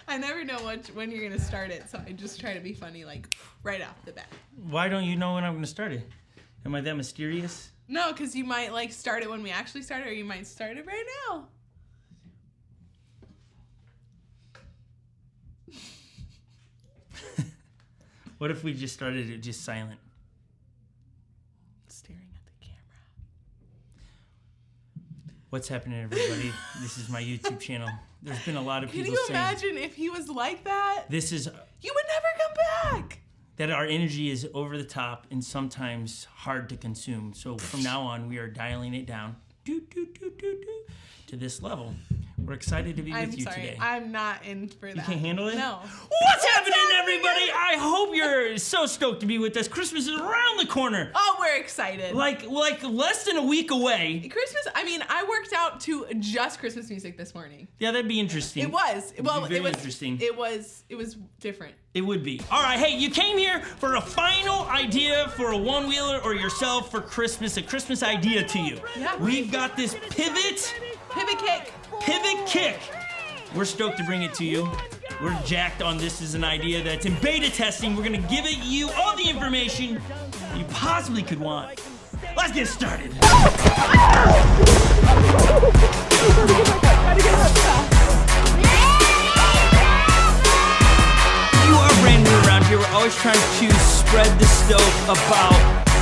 I never know when you're going to start it, so I just try to be funny, like, right off the bat. Why don't you know when I'm going to start it? Am I that mysterious? No, because you might, like, start it when we actually start it, or you might start it right now. What if we just started it just silent? Staring at the camera. What's happening, everybody? This is my YouTube channel. There's been a lot of people saying... Can you imagine if he was like that? This is... You would never come back! That our energy is over the top and sometimes hard to consume. So from now on, we are dialing it down to this level. We're excited to be with you today. I'm not in for that. You can't handle it? No. What's happening, everybody? I hope you're so stoked to be with us. Christmas is around the corner. Oh, we're excited. Like less than a week away. Christmas, I mean, I worked out to just Christmas music this morning. Yeah, that'd be interesting. It was. Well, it was interesting. It was different. It would be. All right, hey, you came here for a final idea for a one-wheeler or yourself for Christmas, a Christmas idea to you. Yeah. We've got this pivot kick. We're stoked to bring it to you. We're jacked on this as an idea that's in beta testing. We're gonna give it you all the information you possibly could want. Let's get started. You are brand new around here. We're always trying to spread the stoke about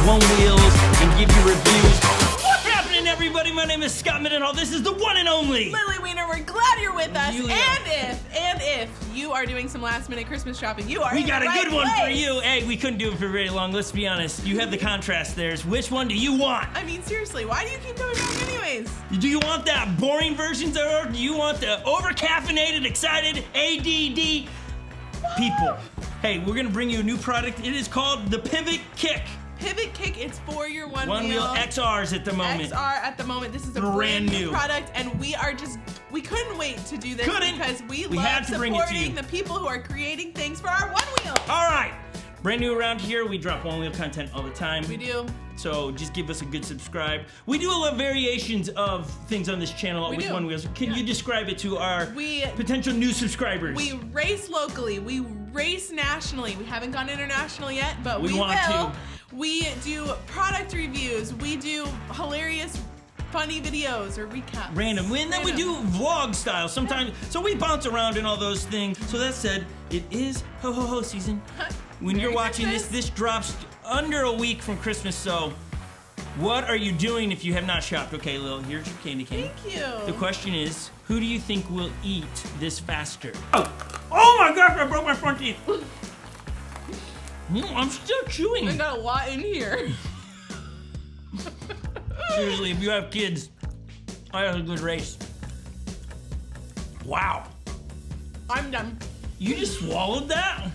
Onewheels and give you reviews. What's happening, everybody? My name is Scot Mendenhall. This is the one and only Lily Wiener. We're glad you're with us. And if you are doing some last minute Christmas shopping, you are. We got a right good one place. for you. Hey, we couldn't do it for very long. Let's be honest. You have the contrast there. Which one do you want? I mean, seriously, why do you keep coming back anyways? Do you want that boring version, or do you want the over-caffeinated, excited, ADD people? Hey, we're gonna bring you a new product. It is called the Pivot Kick. Pivot Kick, it's for your one wheel XRs at the moment. XR at the moment. This is a brand new product, and we couldn't wait to do this because we love supporting the people who are creating things for our one wheel. All right, brand new around here. We drop one wheel content all the time. We do. So just give us a good subscribe. We do a lot of variations of things on this channel with one wheels. Can you describe it to our potential new subscribers? We race locally. We race nationally. We haven't gone international yet, but we want will. to. We do product reviews. We do hilarious, funny videos or recaps. Random. And then we do vlog style sometimes. So we bounce around and all those things. So that said, it is ho-ho-ho season. When you're watching this drops under a week from Christmas. So what are you doing if you have not shopped? Okay, Lil, here's your candy cane. Thank you. The question is, who do you think will eat this faster? Oh my gosh, I broke my front teeth. I'm still chewing. I got a lot in here. Seriously, if you have kids, I had a good race. Wow. I'm done. You just swallowed that?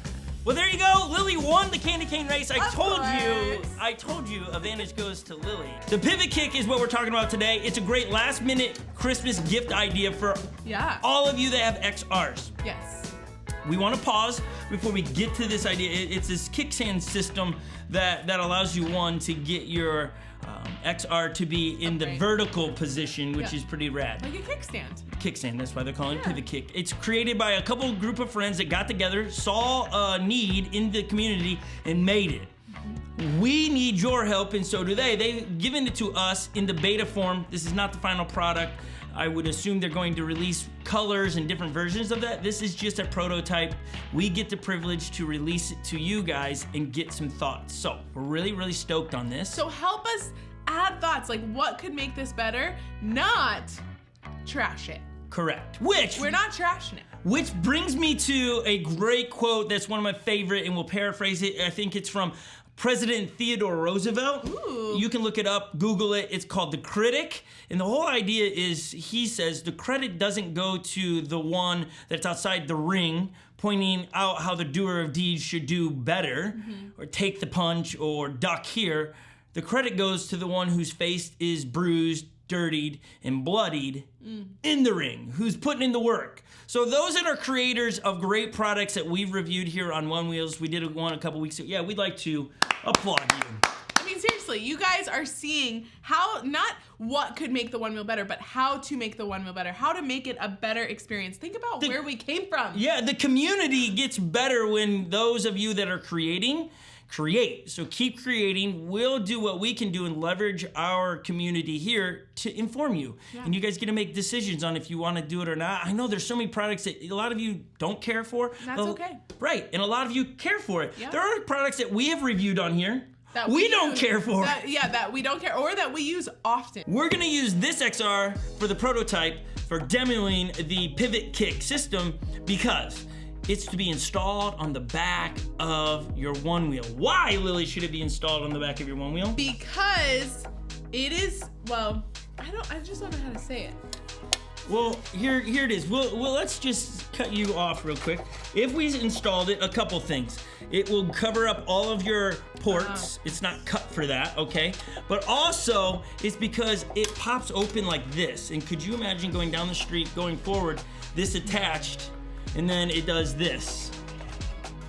Well, there you go. Lily won the candy cane race. I told you, advantage goes to Lily. The Pivot Kick is what we're talking about today. It's a great last minute Christmas gift idea for all of you that have XRs. Yes. We want to pause before we get to this idea. It's this Kickstand system that allows you, one, to get your XR to be in the vertical position, which is pretty rad. Like a kickstand. Kickstand, that's why they're calling it Pivot Kick. It's created by a group of friends that got together, saw a need in the community, and made it. We need your help, and so do they. They've given it to us in the beta form. This is not the final product. I would assume they're going to release colors and different versions of that. This is just a prototype. We get the privilege to release it to you guys and get some thoughts. So we're really, really stoked on this. So help us add thoughts, like what could make this better, not trash it. Correct. We're not trashing it. Which brings me to a great quote that's one of my favorite, and we'll paraphrase it. I think it's from President Theodore Roosevelt. Ooh. You can look it up, Google it. It's called The Critic. And the whole idea is, he says, the credit doesn't go to the one that's outside the ring, pointing out how the doer of deeds should do better, or take the punch, or duck here. The credit goes to the one whose face is bruised, dirtied, and bloodied in the ring, who's putting in the work. So those that are creators of great products that we've reviewed here on Onewheels, we did one a couple weeks ago. Yeah, we'd like to applaud you. I mean, seriously, seriously, you guys are seeing how, not what could make the Onewheel better, but how to make the Onewheel better, how to make it a better experience. Think about where we came from. Yeah, the community gets better when those of you that are creating, create. So keep creating. We'll do what we can do and leverage our community here to inform you. Yeah. And you guys get to make decisions on if you want to do it or not. I know there's so many products that a lot of you don't care for. That's okay. Right, and a lot of you care for it. Yeah. There are products that we have reviewed on here that we don't care for. That we don't care, or that we use often. We're gonna use this XR for the prototype for demoing the pivot kick system because it's to be installed on the back of your Onewheel. Why, Lily, should it be installed on the back of your Onewheel? Because it is, well, I just don't know how to say it. Well, here it is. Well, let's just cut you off real quick. If we installed it, a couple things. It will cover up all of your ports. It's not cut for that, okay? But also, it's because it pops open like this. And could you imagine going down the street, going forward, this attached, and then it does this?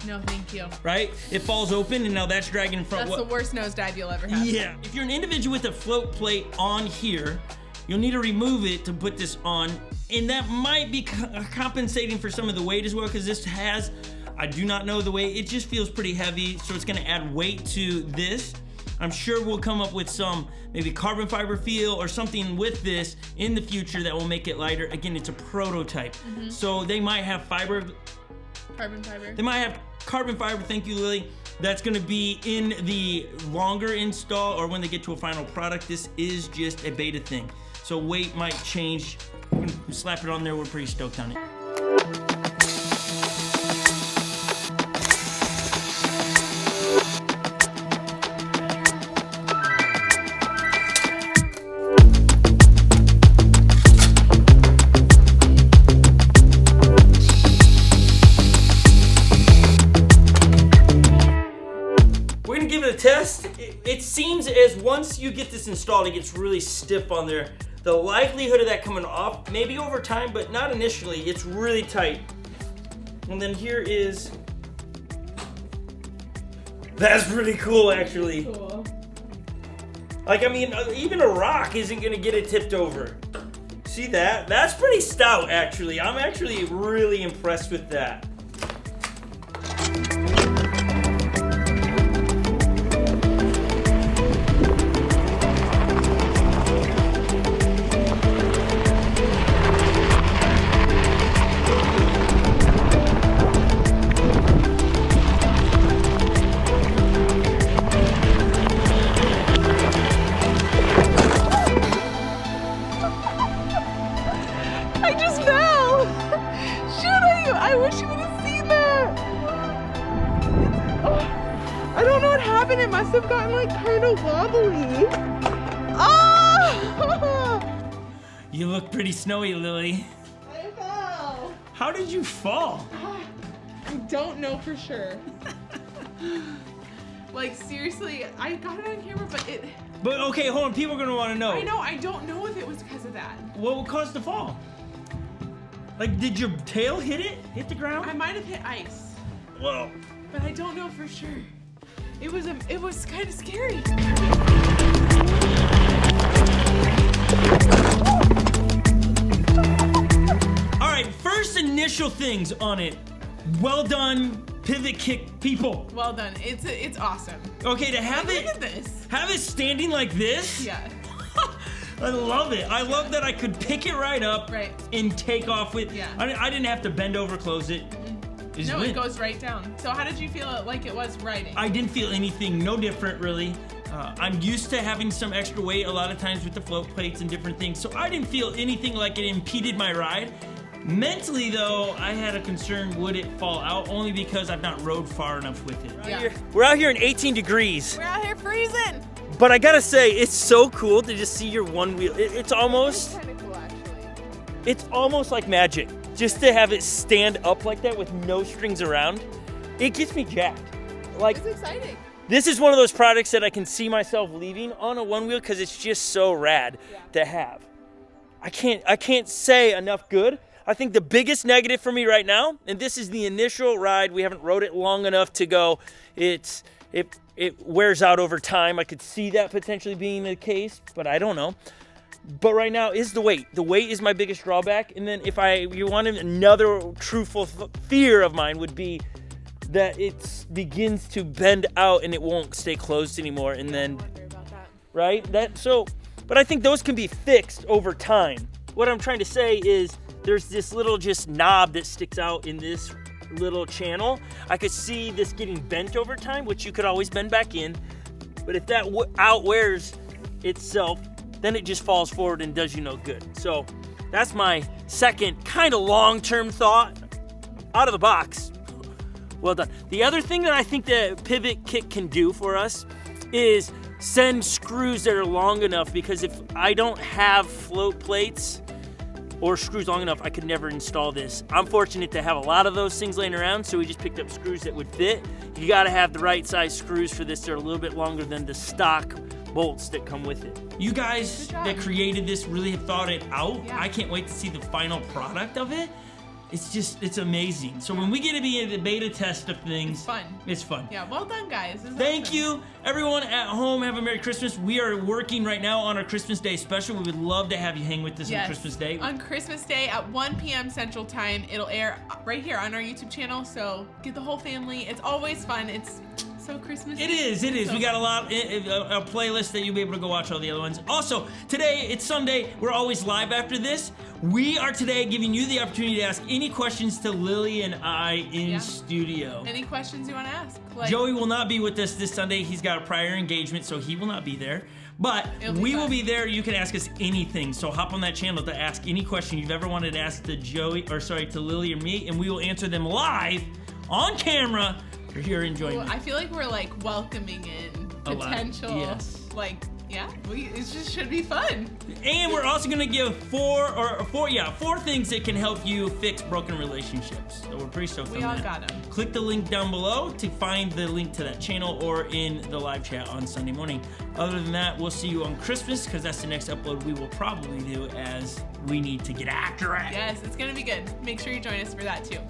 No, thank you. Right? It falls open, and now that's dragging in front. That's the worst nosedive you'll ever have. Yeah. If you're an individual with a float plate on here, you'll need to remove it to put this on, and that might be compensating for some of the weight as well, because this has, I do not know the weight, it just feels pretty heavy, so it's gonna add weight to this. I'm sure we'll come up with some maybe carbon fiber feel or something with this in the future that will make it lighter. Again, it's a prototype. So they might have carbon fiber. They might have carbon fiber, thank you, Lily. That's gonna be in the longer install or when they get to a final product. This is just a beta thing. So weight might change. We're gonna slap it on there, we're pretty stoked on it. Test. It seems as once you get this installed, it gets really stiff on there. The likelihood of that coming off, maybe over time, but not initially. It's really tight. And then here is, that's pretty cool, actually. Cool. Like, I mean, even a rock isn't gonna get it tipped over. See that? That's pretty stout, actually. I'm actually really impressed with that. I wish you would have seen that. I don't know what happened. It must have gotten like kind of wobbly. Oh! You look pretty snowy, Lily. I fell. How did you fall? I don't know for sure. Like seriously, I got it on camera, but it. But okay, hold on. People are gonna want to know. I know. I don't know if it was because of that. What caused the fall? Like, did your tail hit it? Hit the ground? I might have hit ice. Whoa. But I don't know for sure. It was kind of scary. All right, first initial things on it. Well done, pivot kick people. Well done. It's awesome. Okay, to have it. Look at this. Have it standing like this. Yeah. I love it. I love that I could pick it right up and take off with. Yeah. I didn't have to bend over, close it. No, it goes right down. So how did you feel like it was riding? I didn't feel anything, no different really. I'm used to having some extra weight a lot of times with the float plates and different things, so I didn't feel anything like it impeded my ride. Mentally though, I had a concern, would it fall out, only because I've not rode far enough with it. Yeah. We're out here in 18 degrees. We're out here freezing. But I gotta say, it's so cool to just see your Onewheel. It's almost, kind of cool actually. It's almost like magic. Just to have it stand up like that with no strings around, it gets me jacked. Like, it's exciting. This is one of those products that I can see myself leaving on a Onewheel because it's just so rad to have. I can't say enough good. I think the biggest negative for me right now, and this is the initial ride, we haven't rode it long enough to go, it it wears out over time. I could see that potentially being the case, but I don't know. But right now is the weight. The weight is my biggest drawback. And then if you wanted another truthful fear of mine would be that it begins to bend out and it won't stay closed anymore. And then, I wonder about that. Right? But I think those can be fixed over time. What I'm trying to say is there's this little just knob that sticks out in this little channel. I could see this getting bent over time, which you could always bend back in. But if that outwears itself, then it just falls forward and does you no good. So that's my second kind of long-term thought out of the box. Well done. The other thing that I think the pivot kick can do for us is send screws that are long enough, because if I don't have float plates or screws long enough, I could never install this. I'm fortunate to have a lot of those things laying around, so we just picked up screws that would fit. You gotta have the right size screws for this. They're a little bit longer than the stock bolts that come with it. You guys that created this really have thought it out. Yeah. I can't wait to see the final product of it. It's amazing. So when we get to be in the beta test of things, it's fun. Yeah, well done, guys. Thank you, everyone at home. Have a Merry Christmas. We are working right now on our Christmas Day special. We would love to have you hang with us on Christmas Day. On Christmas Day at 1 p.m. Central Time, it'll air right here on our YouTube channel. So get the whole family. It's always fun. It's so Christmas. It is. So we got a playlist that you'll be able to go watch all the other ones. Also, today, it's Sunday. We're always live after this. We are today giving you the opportunity to ask any questions to Lily and I in studio. Any questions you want to ask? Joey will not be with us this Sunday. He's got a prior engagement, so he will not be there. But we will be there. You can ask us anything. So hop on that channel to ask any question you've ever wanted to ask to to Lily or me, and we will answer them live on camera. You're here enjoying it. I feel like we're like welcoming in potential. It just should be fun. And we're also gonna give four things that can help you fix broken relationships. So we're pretty stoked on that. We all got them. Click the link down below to find the link to that channel or in the live chat on Sunday morning. Other than that, we'll see you on Christmas, because that's the next upload we will probably do, as we need to get after it. Yes, it's gonna be good. Make sure you join us for that too.